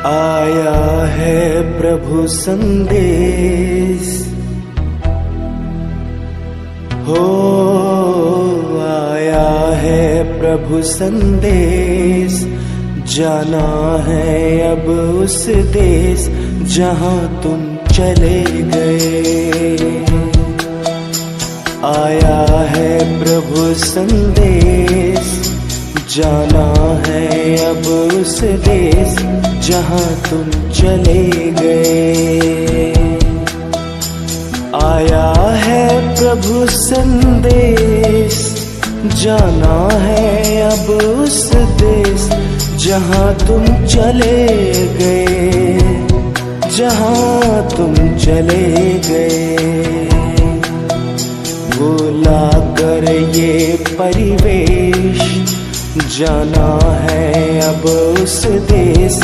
आया है प्रभु संदेश, हो आया है प्रभु संदेश। जाना है अब उस देश जहां तुम चले गए। आया है प्रभु संदेश, जाना है अब उस देश जहां तुम चले गए। आया है प्रभु संदेश, जाना है अब उस देश जहां तुम चले गए, जहां तुम चले गए। भुला कर ये परिवेश, जाना है अब उस देश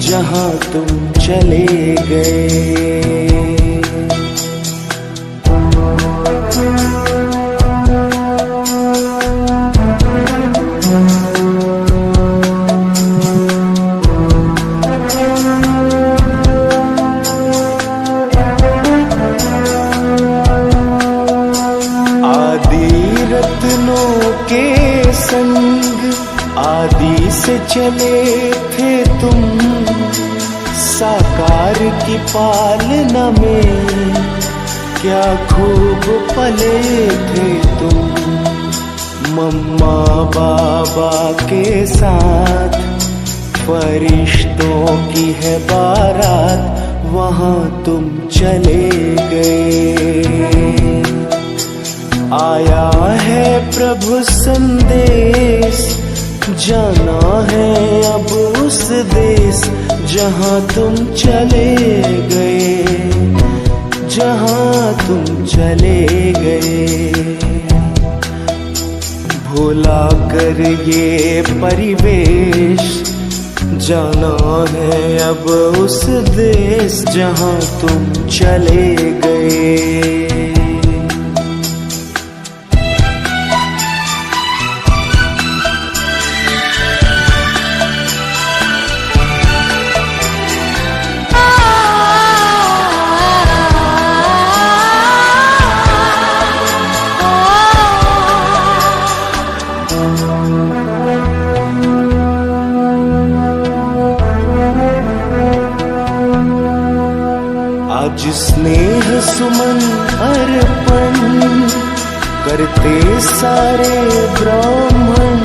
जहां तुम चले गए। रत्नों के संग आदि से चले थे तुम, साकार की पालना में क्या खूब पले थे तुम। मम्मा बाबा के साथ फरिश्तों की है बारात, वहां तुम चले गए। आया है प्रभु संदेश, जाना है अब उस देश जहां तुम चले गए, जहां तुम चले गए। भुला कर ये परिवेश, जाना है अब उस देश जहां तुम चले गए। आज स्नेह सुमन अर्पण करते सारे ब्राह्मण,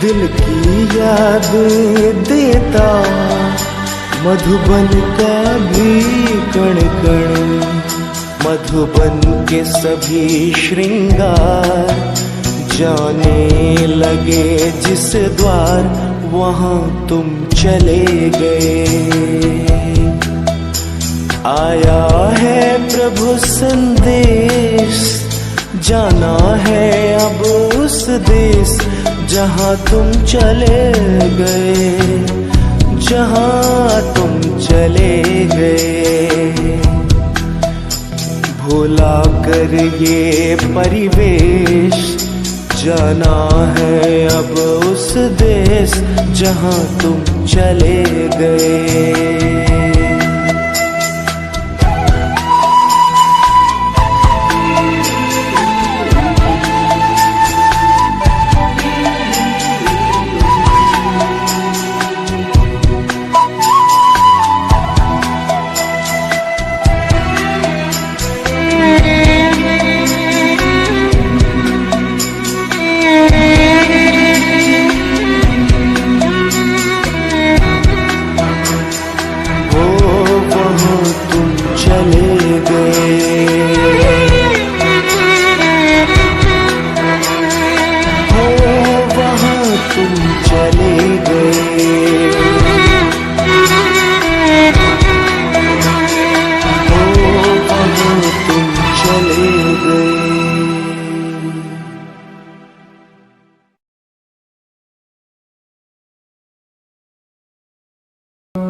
दिल की याद देता मधुबन का भी कण कण। मधुबन के सभी श्रृंगार जाने लगे जिस द्वार, वहां तुम चले गए। आया है प्रभु संदेश, जाना है अब उस देश जहां तुम चले गए, जहां तुम चले गए। भुला कर ये परिवेश, जाना है अब उस देश जहां तुम चले गए।